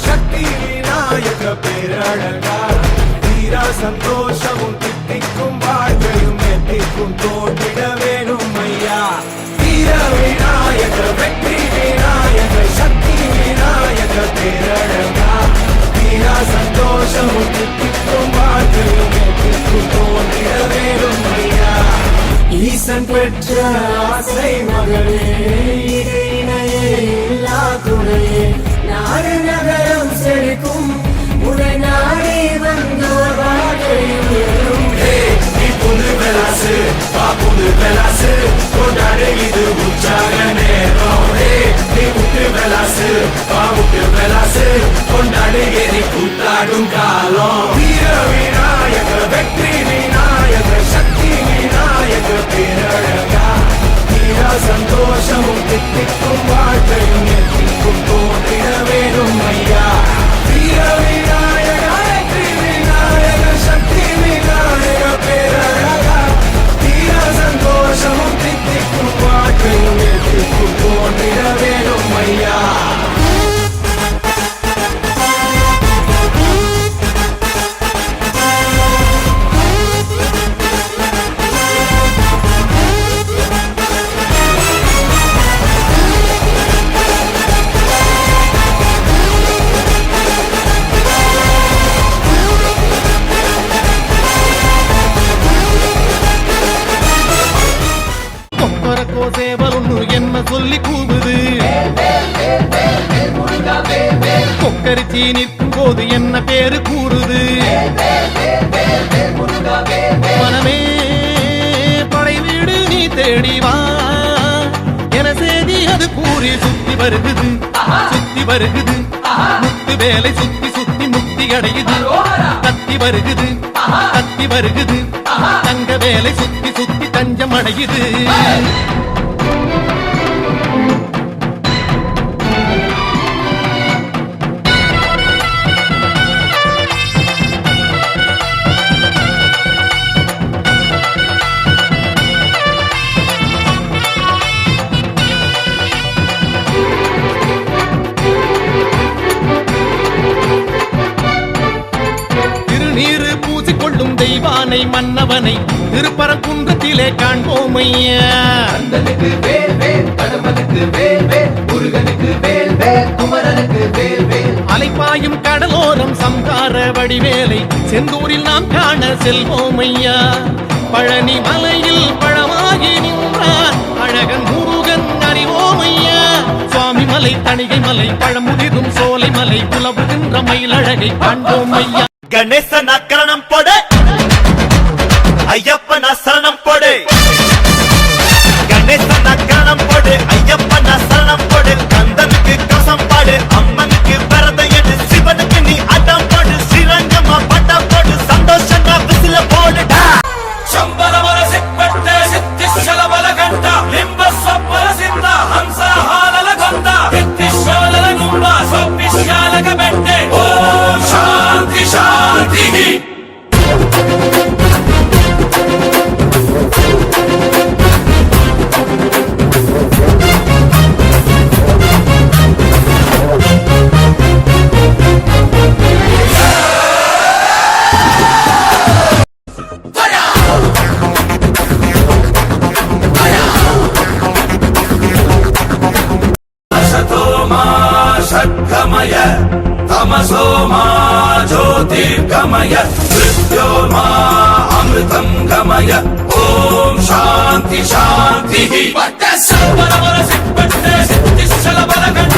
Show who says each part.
Speaker 1: சக்தி விநாயக பேரழகா தீரா சந்தோஷமும் தித்திக்கும் வாழ்க்கையும் எத்திக்கும் தோன்றிட வேணும் ஐயா வீர விநாயக வெற்றி விநாயக சக்தி விநாயக பேரழகா தீரா சந்தோஷமும் தித்திக்கும் வாழ்க்கையும் எத்திக்கும் தோன்றிட வேணும் ஐயா ஈசன் பெற்ற ஆசை மகளே இணையே இல்லா துணையே நாடு நகரம் செழிக்கும் உடை நாடி வந்தோர் வாழ்க்கையும் நீ புது பெலாசு வா புது பெலாசு கொண்டாடு இது உற்சாக நேரம் நீ முட்டு பெலாசு வா முட்டு பெலாசு கொண்டாடு எரி கூத்தாடும் காலம் வீர விநாயக வெற்றி விநாயக சக்தி விநாயக பேரழகா தீரா சந்தோஷமும் தித்திக்கும் வாழ்க்கையும் எத்திக்கும் தோன்றிட வேணும் ஐயா வீர விநாயக வெற்றி விநாயக சக்தி விநாயக பேரழகா தீரா சந்தோஷமும் தித்திக்கும் வாழ்க்கையும் எத்திக்கும் தோன்றிட வேணும் ஐயா
Speaker 2: என்ன சொல்லி கூவுது கொக்கரிச்சி நிற்கும் போது என்ன பேரு கூறுது மனமே படை வீடு நீ தேடிவா என செய்தி அது கூறி சுத்தி வருகுது சுத்தி வருகுது முத்து வேலை சுத்தி சுத்தி முக்தி அடையுது கத்தி வருகுது கத்தி வருகுது தங்க வேலை சுத்தி சுத்தி தஞ்சம் அடையுது தெய்வானை மன்னவனை திருப்பரங்குன்றத்திலே காண்போம் ஐயா
Speaker 3: கந்தனுக்கு வேல் வேல் கடம்பனுக்கு வேல் வேல் முருகனுக்கு வேல் வேல் குமரனுக்கு வேல் வேல்
Speaker 2: அலைப்பாயும் கடலோரம் சம்ஹார வடிவேலை செந்தூரில் நாம் காண செல்வோம் ஐயா பழனி மலையில் பழமாகி நின்றார் அழகன் முருகன் அறிவோம் ஐயா சுவாமி மலை தணிகை மலை பழமுதிரும் சோலை மலை புலவுகின்ற மயிலழகை காண்போம் ஐயா
Speaker 4: கணேசன் அக்கரணம் போட ஐயப்பன் சரணம் போடு கணேசன் அக்கரணம் போடு ஐயப்பன் சரணம் போடு கந்தனுக்கு கவசம் பாடு அம்மனுக்கு விரதம் எடு சிவனுக்கு நீ அடம் போடு ஸ்ரீரங்கமா பட்டம் போடு சந்தோஷமா விசில போடுடா
Speaker 1: ಶಂಬರವರ ಸಿಕ್ಬಟ್ಟೆ ಸಿದ್ಧಿಶಲಬಲ ಗಂಟ ಲಿಂಬ ಸ್ವಪ್ಪರ ಸಿದ್ಧ ಹಂಸ ಹಾಲಲ ಗೊಂದ ಸಿದ್ಧಿಶಾಲಲ ಗುಂಬ ಸ್ವಪ್ಪಿಶಾಲಕ ಬೆಟ್ಟೆ ಓಂ ಶಾಂತಿ ಶಾಂತಿ षड्गमय तमसो मा ज्योतिर्गमय मृत्यो मा अमृतं गमय ओम शांति शांति सिद्धिशलबलगण्ड